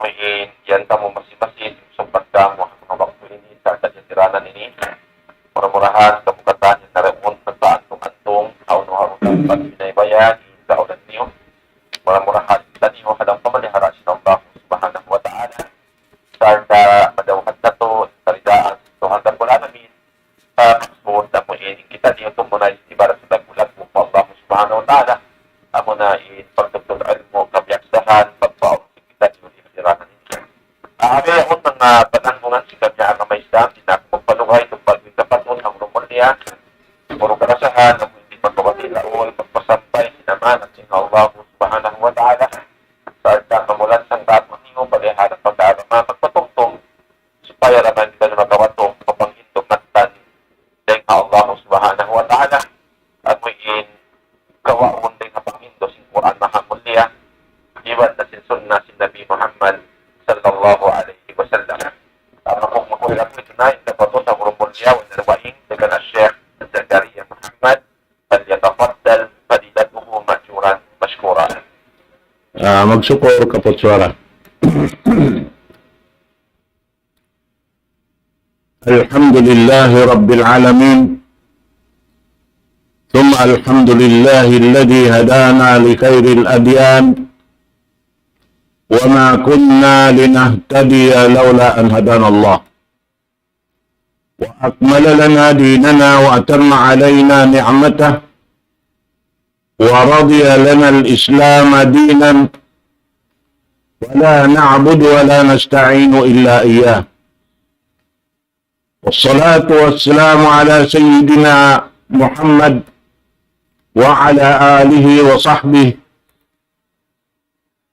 May yan tamo masimasin sumpat ka mo mga waktu ini sa tiranan ini murah-murahan kabukatan yang naremun nagpaantong-antong haun-haun pag pinaybayan sa ulan niyo murah-murahan taniyo hadang pamalihara si Allah subhanahu wa ta'ala sarta madawhat na to saridaan so hanggang wala namin maksud na mo kita niyo ito muna ibarat sa dagulat mo pa Allah subhanahu wa ta'ala amo na pagtugtog mo kabiyaksahan pagpaong kita niyo tiranan ini Abi ako ng panangungan si kanya ang may Islam, dinakapagpaluhay ng pagkakapaton ang rumon niya, puro karasahan, ang hindi pagkakatila o pagpasampay, sinaman at singawa mo subhanahu wa ta'ala, sa arta mamulan sang tapon niyo, paliharan pagkarama, magpatungtong, supaya raman kita na magawatong, papanghintong nagtan, dahil Allah subhanahu wa ta'ala, at muin kawaon din na panghindo, sin Quran mahamul niya, iwan na sin sunnah sin Nabi Muhammad, sallallahu alaihi wasallam. Makukulang ito na yung kapato sa grupon niya o nalawain dengan Syekh Zakaria Muhammad falyatafaddal fadilatuhu majuran mashkuran. Magsukor kapot suara. Alhamdulillahi Rabbil Alamin. ثم الحمد لله الذي هدانا لخير الأديان وما كنا لنهتدي لولا أن هدانا الله وأكمل لنا ديننا وأتم علينا نعمته ورضي لنا الإسلام دينا ولا نعبد ولا نستعين إلا إياه والصلاة والسلام على سيدنا محمد وعلى آله وصحبه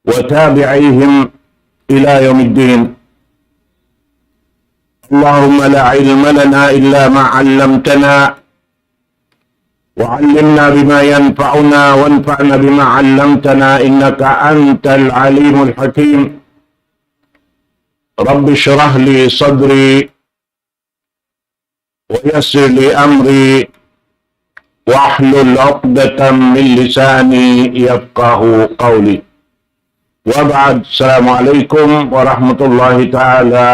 وتابعيهم إلى يوم الدين اللهم لا علم لنا إلا ما علمتنا وعلمنا بما ينفعنا وانفعنا بما علمتنا إنك أنت العليم الحكيم رب اشرح لي صدري ويسر لي أمري واحلل عقدة من لساني يفقه قولي وبعد السلام عليكم ورحمة الله تعالى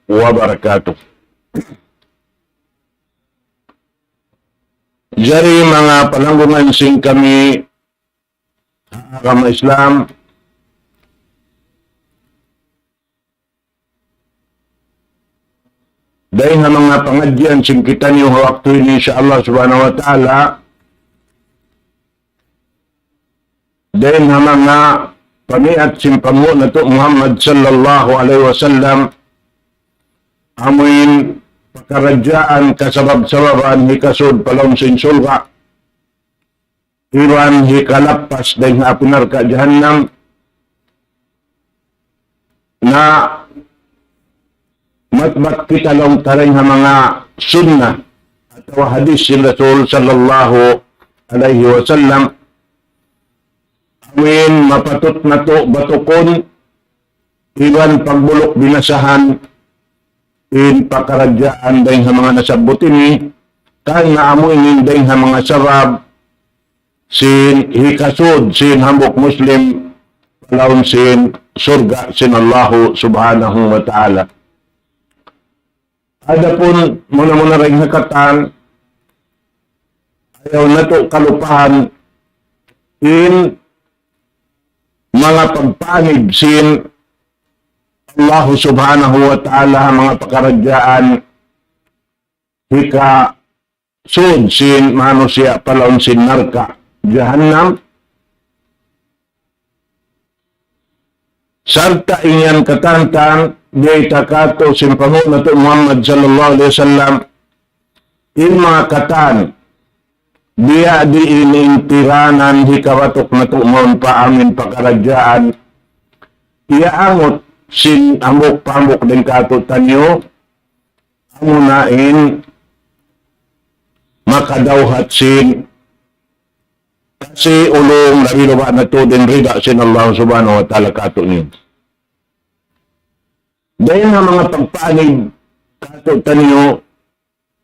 وبركاته. Jari mga palanggungan sing kami agama Islam dahil nga mga pangadyan sing kita niyo waktu ini insyaAllah subhanahu wa ta'ala dahil nga mga paniat simpango na to Muhammad sallallahu alaihi wasallam amuin pakaradyaan kasabab-sababan hikasod palong sinsulga iwan hikalapas dahil nga apinar ka jahannam na matbat kita lang taring nga mga sunnah atau hadis si Rasul sallallahu alaihi wasallam amin mapatut na to batukon iwan pagbulok binasahan in pakaradyaan dahil sa mga nasabot ini kaya nga amoy dahil sa mga sarab sin hikasod sin hambok muslim palawon sin surga sin Allahu subhanahu wa ta'ala adapun muna-muna rin hakatan ayaw na to kalupahan in mga pagpanib sin Allah subhanahu wa ta'ala mga pakaradyaan hika sud sin manusia palawon sin narka jahannam sarta inyan katantang di takato sin Panginoon nato Muhammad sallallahu alaihi wasallam in mga katan dia diinintiranan hikawatok na tumon pa amin pakaradyaan iaangot sin amok pamok din kato tanyo amunain makadawhat sin kasi ulong nabiluba na to din rida sin Allah subhanahu wa ta'ala kato niyo dahil nga mga pagpanig kato tanyo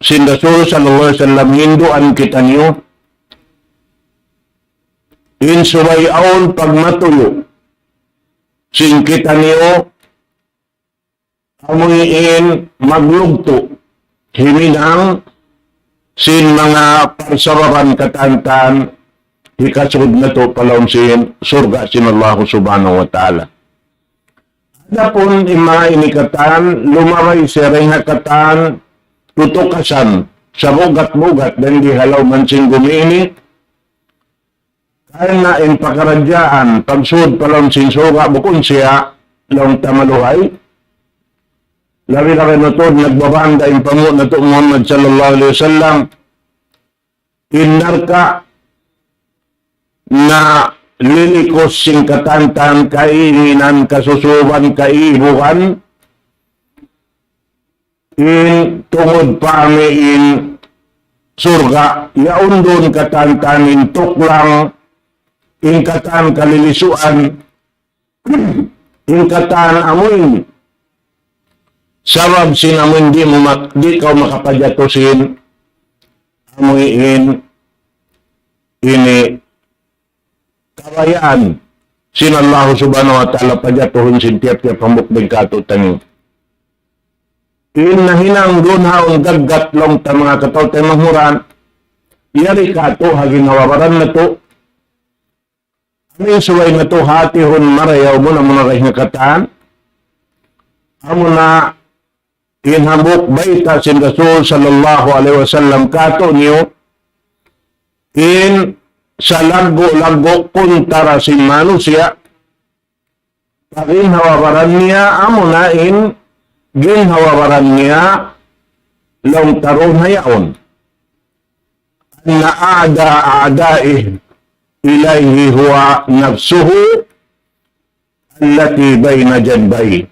sin Rasul sallallahu alaihi wasallam hinduan kita niyo in suwayaon pagmatuyo sin kita niyo amuyin maglugto himinang sin mga parsawaran katantan hikasud na to palawon sin surga sin Allah subhanahu wa ta'ala. Adapun mga inikatan lumaway sa ringhakatan tutukasan sa bugat-bugat dan dihalaw man sin gumini kaya na in pakaradyaan pagsud palawon sin surga bukon siya long tamaluhay. Labi na kanutod, nagbabanda yung pangu na ito Muhammad sallallahu alaihi wasallam. Inarka na lilikos sing katantan, kainan, kasusuban, kaibukan. In tungod pa in surga, yaundon katantan, in tuklang, in katan kalilisuan, in katan amoy. Sabab sinamun di kau makapadyatosin amuin ini kawayaan sin Allah subhanahu wa ta'ala padyatohon sin tiap-tiap pambukbing katutang in nahinang doon haong gaggat long ta mga kataw tayo manghuran yari kato haging hawabaran na to amin suway na to hatihon marayaw mo na muna kayo kataan amo na inhambuk baita sin Rasul sallallahu alaihi wasallam kato niyo in sa lago-lago kuntara sin manusia pagin hawabaran niya amo na in gin hawabaran niya long taron hayaon na aada-aadaih ilayhi huwa nafsuhu allati bayna janbayhi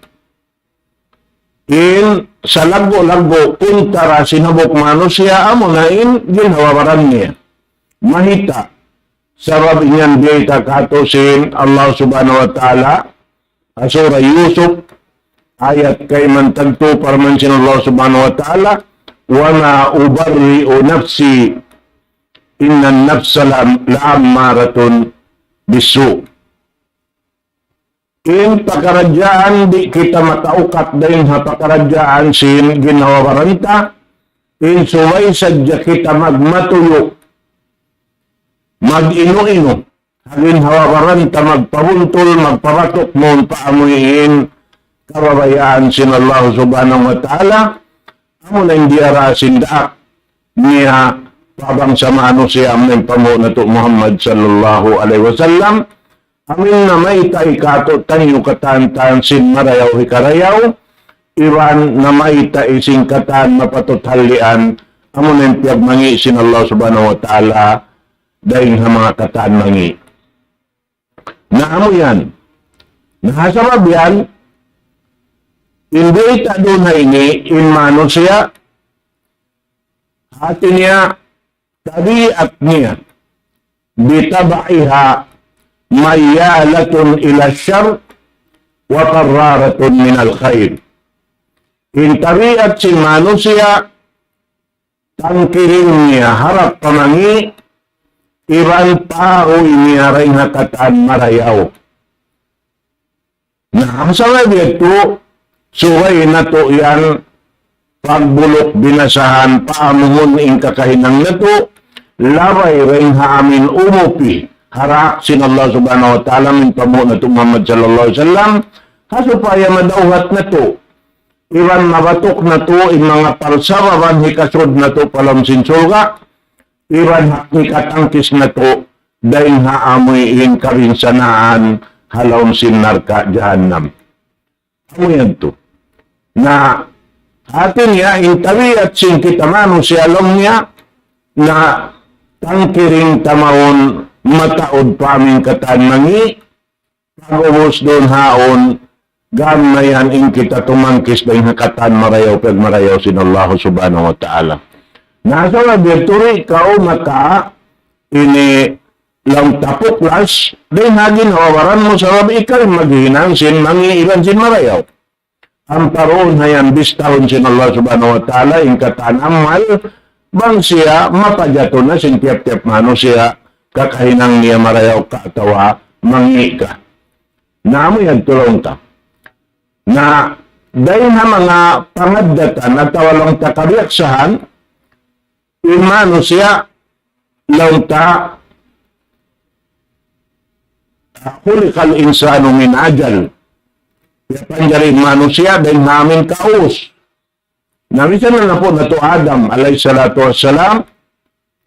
in sa lago-lago kuntara sinabok manusia amo na in ginhawabaran niya mahita sabab inyan biyata kato sin Allah subhanahu wa ta'ala asura Yusuf ayat kay man tagto parman sin Allah subhanahu wa ta'ala wa ma ubarri'u nafsi inna nafsa la'ammaratun bisu. In pakaradyaan di kita mataukat dahil ha pakaradyaan sin ginawawaranta in suway sadya kita magmatuyo mag-ino-ino hagin hawawaranta magpabuntol magpabatok mon paamuyin kababayaan sin Allah subhanahu wa ta'ala amo na hindi arasin daak niya pabang sa manusia amin pamo na to Muhammad sallallahu alaihi wasallam amin na may taikato tanyo katantan sin marayaw hikarayaw, iwan na may taising katan mapatuthalian, amo na yung mangi sin Allah subhanahu wa ta'ala, dahil sa mga katan mangi. Na amo yan. Nahasabab yan, hindi ta doon na ini, inmano siya, hati niya, tabiat niya, bitabaiha, mayalatun ila syar wa qarraratun min al-khair. In tabiat si manusia tangkiring niya harap pamangi iban tao niya rin hakatan marayaw. Na ang sabi ito suway na to yan pagbulok binasahan paamuhon ing kakahinang na to labay rin haamin umupi harak sin Allah subhanahu wa ta'ala min pamu na to Muhammad sallallahu alaihi wasallam hasupaya madauhat na to iwan mabatok na to in mga palsawaran hikasod na to palam sin surga iwan hikatangkis na to dahil haamoy in karinsanaan halaw sin narka jahannam. Ano yan to? Na atin niya intabi at sin kitamano si alam niya na tangkiring tamawon mataod pa aming katan mangi pag-ubos doon haon gamayan in kita tumangkis dahil hakatan marayaw pag marayaw sin Allah subhanahu wa ta'ala. Nasa nga birturi kao maka ini lang tapuklas dahil hagin hawaran mo sa rabi ikaw maghinang sin mangi ilan sin marayaw. Ang paroon hayan bistahon sin Allah subhanahu wa ta'ala in katan amal bang siya mapadyato na sin tiap-tiap mano siya kakahinang niya marayaw katawa mangi ka. Na mo yan tulong ka. Na dahil nga mga pangadatan at walang takariaksahan, imano siya law ta hulikal insano min ajal. Kaya panjarin manusia dahil namin kaos. Namisan na po na to Adam alayhi salatu wassalam,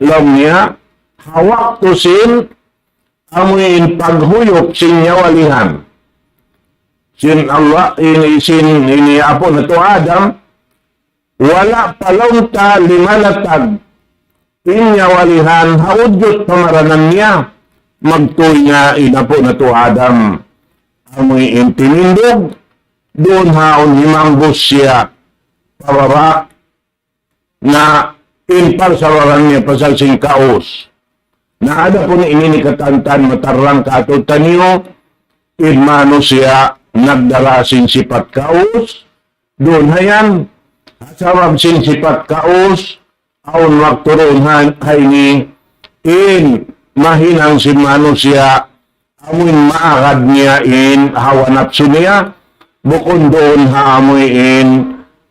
law niya hawak to sin amuin paghuyok sin nyawalihan. Sin Allah ini apo na to Adam, wala palong ta limalatag inyawalihan haudyot pamaranan niya magtuy nga inapo na to Adam amoy intinindog doon haon himanggos siya pababa na inpar sa waran niya pasalsing kaos na ada po ni inikatantan matarang katutan niyo inmano siya nagdarasin sipat kaos doon hayan asawab sin sipat kaos aun wakturon hay ni in mahinang si manusia amuin maagad niya in hawa napsu niya bukod doon haamoy in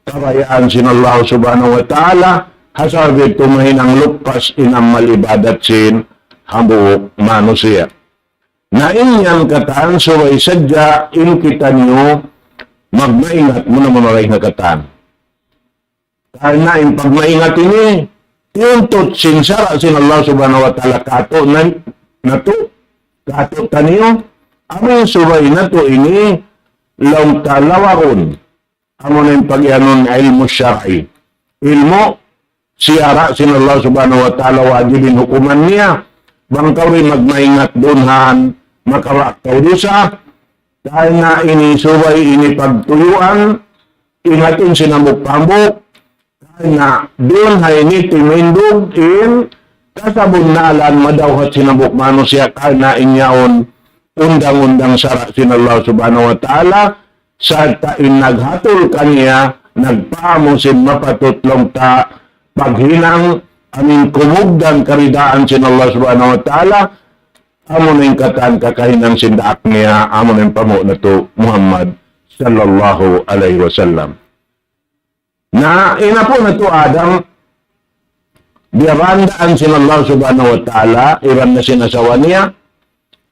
kabayaan sin Allah subhanahu wa ta'ala hasabit tumahinang lupas inang malibadat sin hambuok manusia na inyang kataan suway sadya in kita niyo magmaingat mo na maray nga kataan karena in pagmaingat ini tiuntot sinsara sin Allah subhanahu wa ta'ala kato na to kato taniyo aming subay na to ini law talawaron amo na yung pagyanon ilmu syar'i ilmu siyara sin Allah subhanahu wa ta'ala wajibin hukuman niya bangkaw rin magmaingat dunhan makaraktaw dusa dahil na ini subay ini pagtuyuan ingatin sinamuk-pambuk na doon hay ni timindog in kasabunalan madawhat sinabuk manusia kana inyaon undang-undang sara sin Allah subhanahu wa ta'ala sa tain naghatol kaniya nagpaamo sin mapatutlong ta paghinang amin kumugdan karidaan sin Allah subhanahu wa ta'ala amo ning katan kakahinang sindaak niya amo ning pamo na to Muhammad sallallahu alaihi wasallam na ina po na to Adam birandaan sin Allah subhanahu wa ta'ala iran na sinasawa niya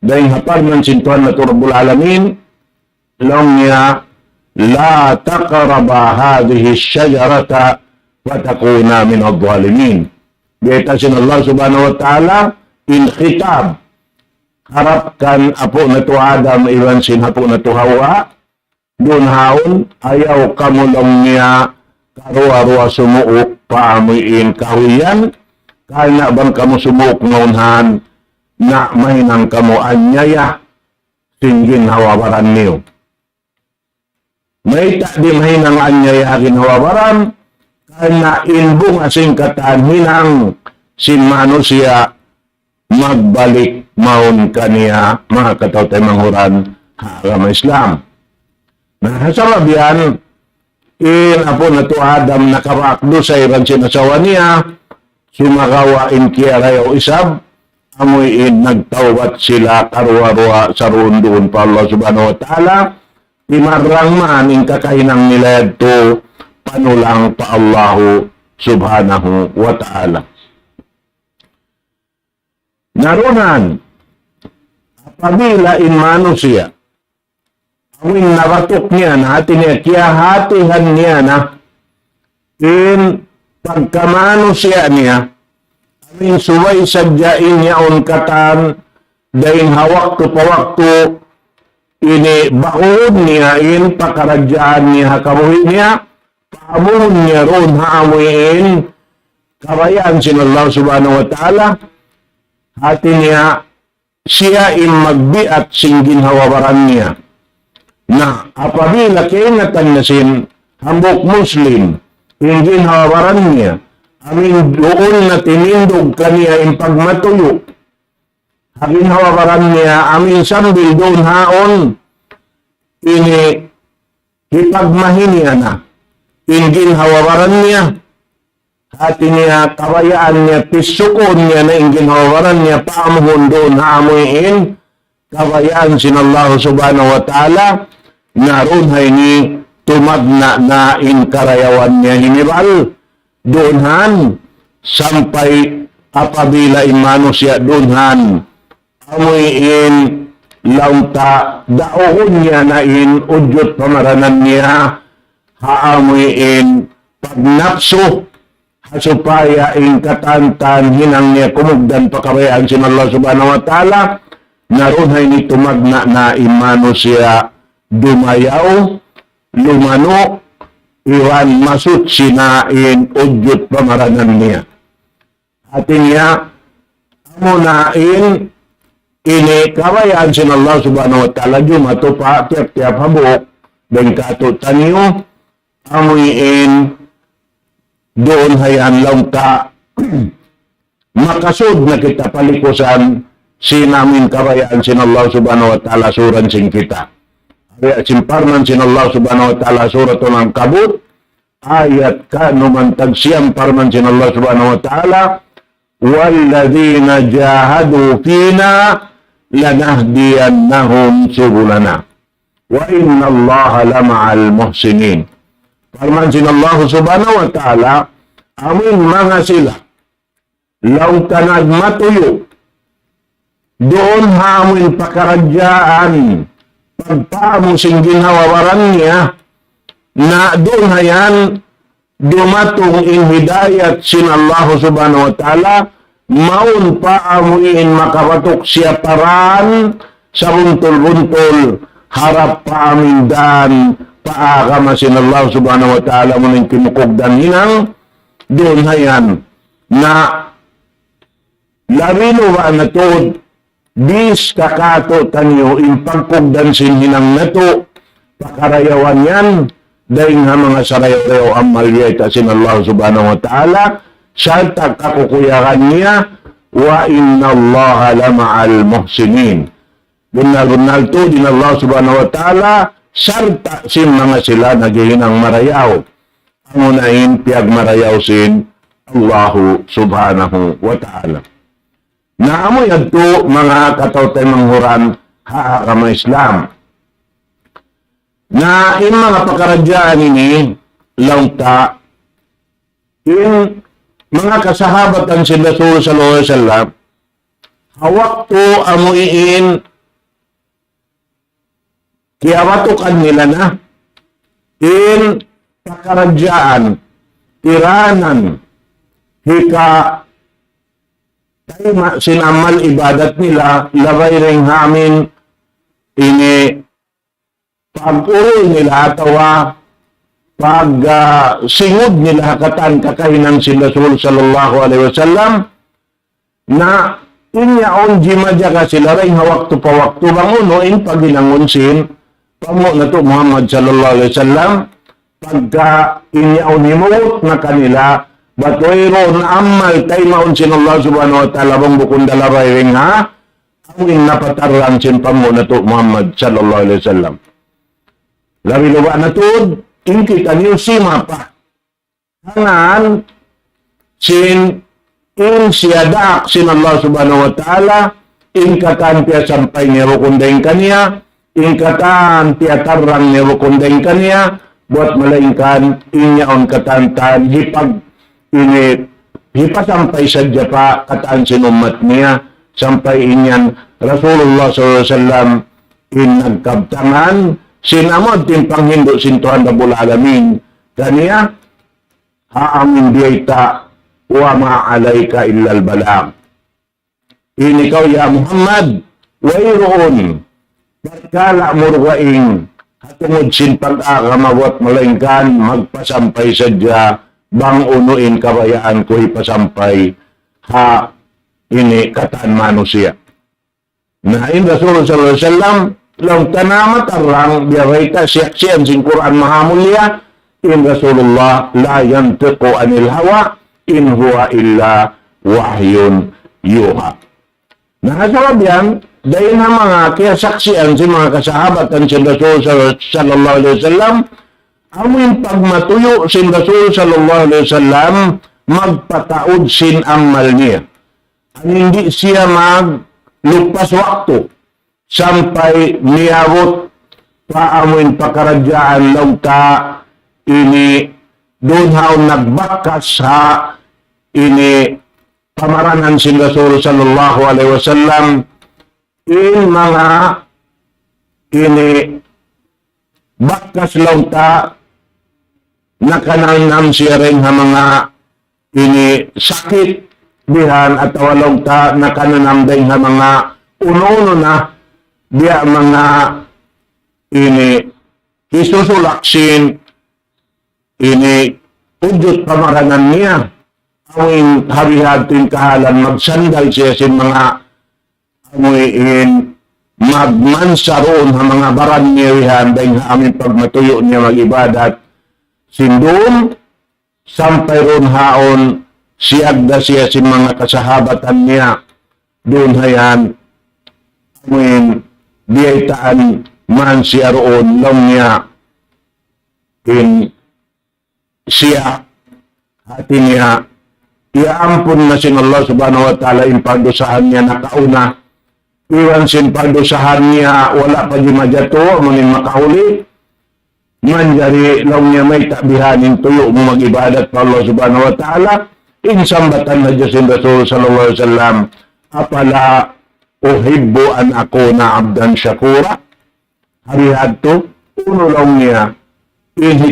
dahil hapar man sintuhan na to Rabbul Alamin lang niya la taqraba hadhihi syajarata wa takuna min adh-dhalimin dito sin Allah subhanahu wa ta'ala in khitab harapkan apo na to Adam iran sin hapo na to Hawa doon haon ayaw kamulong niya karuwa-ruwa sumuok paamuin kahuyan kahit na bang kamu sumuok ngaunhan na mahinang kamu anyaya singgin hawabaran niyo. May di mahinang anyaya ginhawabaran kahit na inbong asing kataan hinang sin manusia magbalik maun kaniya mga kataw-tay manghuran hagam Islam. Nahasarabihan in apo na to Adam nakarakdo sa iran sinasawa niya sumakawa in kiyarayo isab amoy in nagtawat sila karwa-rwa sa roon doon pa Allah subhanahu wa ta'ala imarang man in kakainang nila to panulang pa Allah subhanahu wa ta'ala narunan apabila in manusia awing naratok niya na atin niya, kaya hatihan niya na in pagkamano siya niya, aming suway sadyain niya on katan, dahil hawak to pawak ini baon niya in pakaradyaan niya, kabuhin niya, paamuhon niya ron haamuin, kabayaan sin Allah subhanahu wa ta'ala, hati niya, siya in magbiat singgin hawabaran niya. Na apabila kaingatan na sin hambok Muslim, hindi hawaran niya, amin doon na tinindog kaniya in pagmatuyo. Hagin hawaran niya, amin sambil doon haon, ini hipagmahin niya na. Hindi hawaran niya, hati niya, kabayaan niya, pisukon niya na hindi hawaran niya, paamuhon doon haamuin, kabayaan sin Allah subhanahu wa ta'ala, naroon hay ni tumagna na in karayawan niya hiniral. Doonhan, sampay apabila imano siya doonhan, amuyin launta, daohon niya na in udyot pamaranan niya, haamuyin pagnapso, hasupaya in katantan, hinang niya kumugdan pakabayaan sin Allah subhanahu wa ta'ala, naroon hay ni tumagna na imano siya dumayaw, lumano, iwan masut sinain udyot pamaranan niya. Atin niya, amunain, ini kabayaan sin Allah subhanahu wa ta'ala, jumato pa, tiap-tiap habok, dan katutan niyo, amuin, doon hayan lang ka, makasud na kita palikusan, sinamin kabayaan sin Allah subhanahu wa ta'ala, suran sin kita. Kaya simparman sin Allah subhanahu wa ta'ala suratun ang kabut, ayat ka numantag siyam parman sin Allah subhanahu wa ta'ala, walladhina jahadu fina lanahdiyannahum subulana wa inna Allah lama'al muhsinin. Parman sin Allah subhanahu wa ta'ala, amin mga sila, law tanag matuyo, doon hamin pakaradyaan, pagpaamo sing ginawawaran niya, na doon hayan dumatong in hidayat sin Allah subhanahu wa ta'ala, maun paamuin makapatok siya paran sa buntol-buntol, harap paamindan, paakama sin Allah subhanahu wa ta'ala muning kinukugdan hinang, doon hayan na larino ba na to, bis kakato tanyo in pagkugdan sin hinang nato, pakarayawan yan, dahil nga mga sarayaw ang malyeta sin Allah subhanahu wa ta'ala, sa tagkakukuyakan niya, wa inna Allah lama'al muhsinin. Bunal-bunal to din Allah subhanahu wa ta'ala, sarta sin mga sila naghihinang marayaw. Ang unahin, piyag marayaw sin Allah subhanahu wa ta'ala. Naamoy adto mga katawtay manghuran haakama Islam. Na in mga pakaradyaan ini launta in mga kasahabatan sila sallallahu alaihi wasallam hawak to amuin kiyawatukan nila na in pakaradyaan tiranan hika tayo sinamal ibadat nila, labay ring hamin, ini, pag-uri nila atawa, pag singod nila katan kakahinan sila sallallahu alaihi wasallam, na inyaon jimadya ka sila rin hawak to pawak to banguno in paginangunsin, pamo na to Muhammad sallallahu alaihi wasallam, pagka inyaon himot na kanila, batoyron amal tay maun sin Allah subhanahu wa ta'ala bang bukong dalabay ring ha ang napatarang sin pamo na to Muhammad sallallahu alaihi wasallam. Labi luba na to inkita niyo sima pa hangan sin in siyadak sin Allah subhanahu wa ta'ala inkatan tiya sampay niya rukundain kaniya inkatan tiya tarang niya rukundain kaniya buat malaingkan inyaon katantan hipag ini hipasampay sadya pa kataan sinumat niya sampay inyan Rasulullah SAW in nagkabtangan sinamod tin panghindo sintuhan na bulalamin kaniya haamin diyayta wa ma'alayka illal balag ini ikaw ya Muhammad wayroon pagkala murwaing hatungod sin pag-akamawat malaingkan magpasampay sadya bang unuin kabayaan ko ipasampay ha ini kataan manusia. Na in Rasulullah sallallahu alaihi wasallam lang tanamat arang biyaray siyaksiyan sin Quran mahamulya in Rasulullah la yantiqu anil hawa in huwa illa wahyun yuha. Nakasabab yan dahil na mga kiyasaksiyan sin mga kasahabatan sin Rasulullah sallallahu alaihi wasallam amin pagmatuyo sin Rasul sallallahu alaihi wasallam magpataod sin amal niya. Ang hindi siya maglupas wakto sampay niyawot paamuin pakaradyaan law ta ini doon haon nagbakas ha ini pamaranan si Rasul sallallahu alaihi wasallam in mga ini bakas law ta nakananam siya rin ha mga ini sakit bihan at walaw ta nakananam din ha mga uno na biya mga ini isusulaksin ini udot pamaranan niya awing harihatin kahalan magsandal siya sin mga amuin magmansaroon ha mga baran niya dahil aming pagmatuyo niya mag-ibadat sindum sampay ron haon siyagda siya sin mga kasahabatan niya doon hayan amuin biyaitaan man siya roon lang niya in siya hati niya iaampun na sin Allah subhanahu wa ta'ala in pagdusahan niya nakauna iwan sin pagdusahan niya wala pa di majato manin makahuli manjari lang niya may tabihanin tuyo mo mag-ibadat pa Allah subhanahu wa ta'ala in sambatan na Diyos in Rasul sallallahu alaihi wasallam apala uhibbu an akuna abdan syakura harihad to uno lang niya in